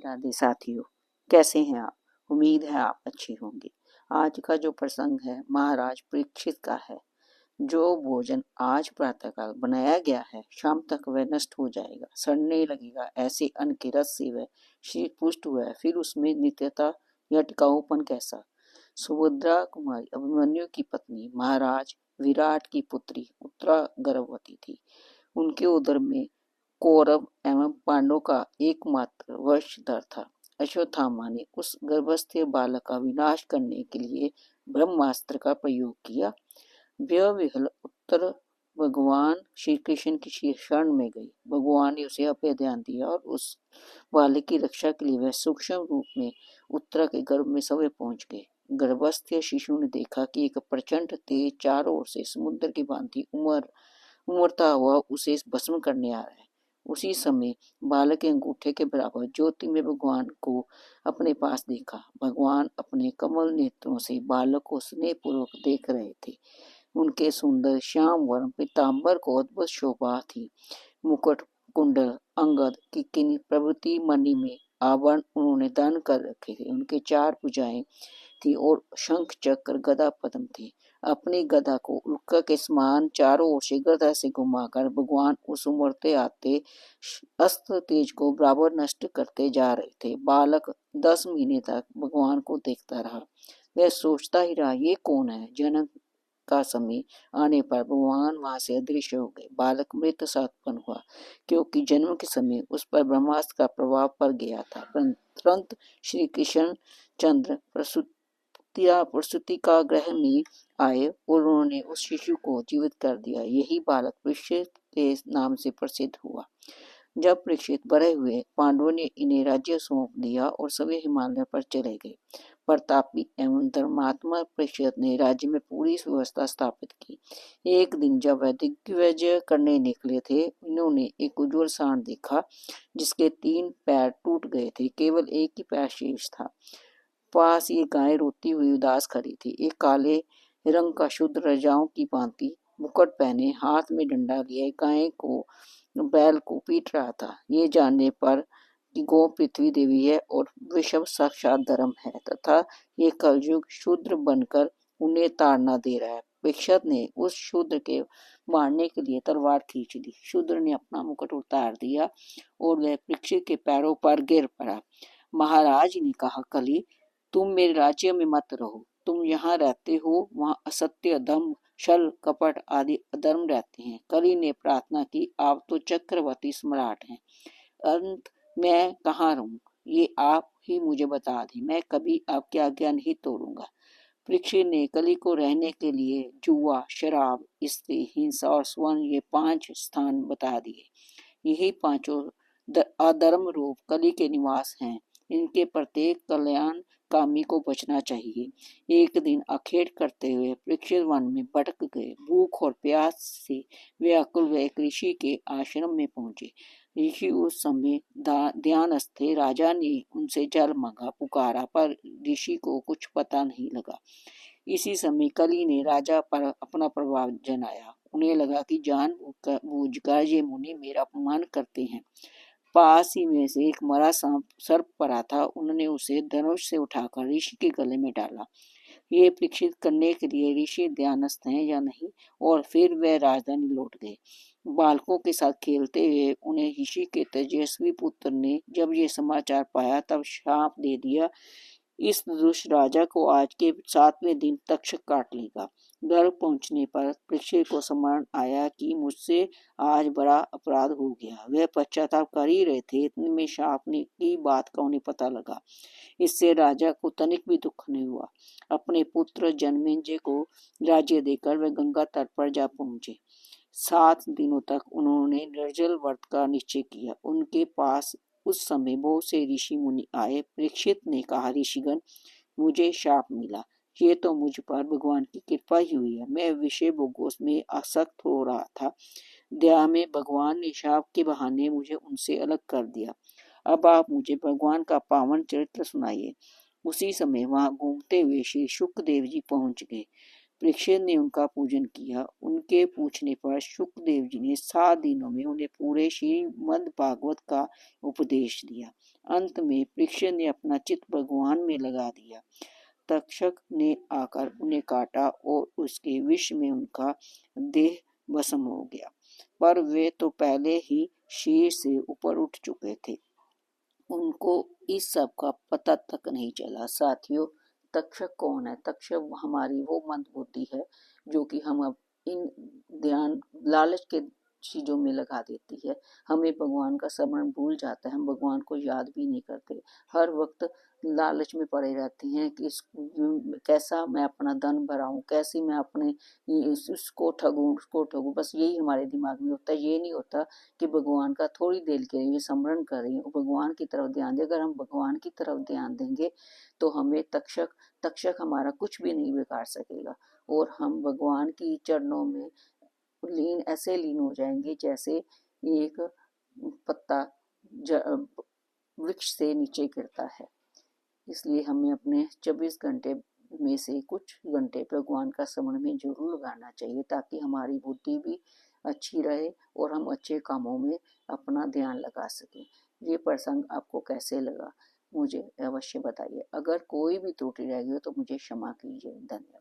राधे साथियों, कैसे हैं आप? उम्मीद है आप अच्छे होंगे। आज का जो प्रसंग है महाराज परीक्षित का है। जो भोजन आज प्रातःकाल बनाया गया है शाम तक वह नष्ट हो जाएगा, सड़ने लगेगा। ऐसे अन्न के रस से वह शरीर पुष्ट हुआ है, फिर उसमें नित्यता या टिकाऊपन कैसा? सुभद्रा कुमारी अभिमन्यु की पत्नी महाराज विराट की पुत्री उत्तरा गर्भवती थी। उनके उदर में कौरव एवं पांडवों का एकमात्र वंशधर था। अश्वत्थामा ने उस गर्भस्थ बालक का विनाश करने के लिए ब्रह्मास्त्र का प्रयोग किया। व्यविहल उत्तर भगवान श्री कृष्ण की शरण में गई। भगवान ने उसे अभय ध्यान दिया और उस बालक की रक्षा के लिए वह सूक्ष्म रूप में उत्तरा के गर्भ में सवे पहुंच गए। गर्भस्थ शिशु ने देखा कि एक प्रचंड तेज चारों ओर से समुद्र की भांति उमड़ता हुआ उसे भस्म करने आ रहा है। उसी समय बालक के अंगूठे के बराबर ज्योति में भगवान को अपने पास देखा। भगवान अपने कमल नेत्रों से बालक को स्नेह पूर्वक देख रहे थे। उनके सुंदर श्याम वर्ण पीताम्बर को अद्भुत शोभा थी। मुकुट, कुंडल, अंगद, किंकिनी प्रभृति मणि में आभरण उन्होंने दान कर रखे थे। उनके 4 भुजाएं थी और शंख चक्र गदा पद्म थे। अपनी गदा को उल्का के समान चारों ओर से गदा से घुमाकर भगवान उस उमड़ते आते अस्त्र तेज को बराबर नष्ट करते जा रहे थे। बालक 10 महीने तक भगवान को देखता रहा। वह सोचता ही रहा, ये कौन है? जन्म का समय आने पर भगवान वहां से अदृश्य हो गए। बालक मृत सा उत्पन्न हुआ, क्योंकि जन्म के समय उस पर ब्रह्मास्त्र का प्रभाव पड़ गया था। तुरंत श्री कृष्ण चंद्र प्रसूति का ग्रह में आए और उन्होंने उस शिशु को जीवित कर दिया। यही बालक परीक्षित के नाम से प्रसिद्ध हुआ। जब परीक्षित बड़े हुए, पांडवों ने इन्हें राज्य सौंप दिया और सभी हिमालय पर चले गए। प्रतापी एवं धर्मात्मा परीक्षित ने राज्य में पूरी व्यवस्था स्थापित की। एक दिन जब वह दिग्विजय करने निकले थे, इन्होंने एक उज्ज्वल सांड देखा जिसके 3 पैर टूट गए थे, केवल एक ही पैर शेष था। पास ये गाय रोती हुई उदास खड़ी थी। एक काले रंग का शूद्र रजाओं की भांति मुकुट पहने हाथ में डंडा लिए गाय को बैल को पीट रहा था। ये जानने पर कि गौ पृथ्वी देवी है और विषम साक्षात धर्म है तथा ये कलयुग शूद्र बनकर उन्हें ताड़ना दे रहा है। परीक्षित ने उस शूद्र के मारने के लिए तलवार खींच ली। शूद्र ने अपना मुकुट उतार दिया और वह परीक्षित के पैरों पर गिर पड़ा। महाराज ने कहा, कली, तुम मेरे राज्य में मत रहो। तुम यहाँ रहते हो, वहाँ असत्य, दम्भ, छल, कपट आदि अधर्म रहते हैं। कली ने प्रार्थना की, आप तो चक्रवर्ती सम्राट हैं, अंत मैं कहाँ रहूं? ये आप ही मुझे बता दें, मैं कभी आपकी आज्ञा नहीं तोड़ूंगा। परीक्षित ने कली को रहने के लिए जुआ, शराब, स्त्री, हिंसा और स्वर्ण ये 5 स्थान बता दिए। यही 5 अधर्म रूप कली के निवास हैं। इनके प्रत्येक कल्याण कामी को बचना चाहिए। एक दिन अखेट करते हुए परीक्षित वन में भटक गए। भूख और प्यास से व्याकुल वे एक ऋषि के आश्रम में पहुंचे। ऋषि उस समय ध्यानस्थ थे। राजा ने उनसे जल मांगा, पुकारा, पर ऋषि को कुछ पता नहीं लगा। इसी समय कली ने राजा पर अपना प्रभाव जनाया। उन्हें लगा कि जान बूझकर ये मुनि मेरा अपमान करते हैं। पास ही में से एक मरा सांप सर्प पड़ा था। उन्होंने उसे धनुष से उठाकर ऋषि के गले में डाला, ये परीक्षित करने के लिए ऋषि ध्यानस्थ हैं या नहीं, और फिर वह राजधानी लौट गए। बालकों के साथ खेलते हुए उन्हें ऋषि के तेजस्वी पुत्र ने जब ये समाचार पाया तब शाप दे दिया, इस दुष्ट राजा को आज के 7वें दिन तक्षक काट लेगा। घर पहुंचने पर परीक्षित को स्मरण आया कि मुझसे आज बड़ा अपराध हो गया। वह पश्चाताप कर ही रहे थे, इतने में शाप की बात का उन्हें पता लगा। इससे राजा को तनिक भी दुख नहीं हुआ। अपने पुत्र जन्मेजय को राज्य देकर वह गंगा तट पर जा पहुंचे। 7 दिनों तक उन्होंने निर्जल व्रत का निश्चय किया। उनके पास उस समय बहुत से ऋषि मुनि आए। परीक्षित ने कहा, ऋषिगण, मुझे शाप मिला। ये तो मुझ पर भगवान की कृपा ही हुई है। मैं विषय भोगों में आसक्त हो रहा था। दया में भगवान ने शाप के बहाने मुझे उनसे अलग कर दिया। अब आप मुझे भगवान का पावन चरित्र सुनाइए। उसी समय वहां घूमते हुए श्री शुकदेव जी पहुंच गए। परीक्षित ने उनका पूजन किया। उनके पूछने पर शुकदेव जी ने 7 दिनों में उन्हें पूरे श्रीमद् भागवत का उपदेश दिया। अंत में परीक्षित ने अपना चित्त भगवान में लगा दिया। तक्षक ने आकर उन्हें काटा और उसके विष में उनका देह भस्म हो गया, पर वे तो पहले ही शीर से ऊपर उठ चुके थे। उनको इस सब का पता तक नहीं चला। साथियों, तक्षक कौन है? तक्षक हमारी वो मंद बुद्धि है जो कि हम अब इन ध्यान लालच के चीजों में लगा देती है। हमें भगवान का स्मरण भूल जाता है, हम भगवान को याद भी नहीं करते। हर वक्त लालच में पड़े रहते हैं कि कैसा मैं अपना धन भराऊं, कैसे मैं अपने उसको ठगूं, बस यही हमारे दिमाग में होता है। ये नहीं होता कि भगवान का थोड़ी देर के लिए स्मरण करें और भगवान की तरफ ध्यान दें। अगर हम भगवान की तरफ ध्यान देंगे तो हमें तक्षक हमारा कुछ भी नहीं बिगाड़ सकेगा और हम भगवान की चरणों में ऐसे लीन हो जाएंगे जैसे एक पत्ता वृक्ष से नीचे गिरता है। इसलिए हमें अपने 24 घंटे में से कुछ घंटे भगवान का स्मरण में जरूर लगाना चाहिए, ताकि हमारी बुद्धि भी अच्छी रहे और हम अच्छे कामों में अपना ध्यान लगा सकें। ये प्रसंग आपको कैसे लगा मुझे अवश्य बताइए। अगर कोई भी त्रुटि रह गई हो तो मुझे क्षमा कीजिए। धन्यवाद।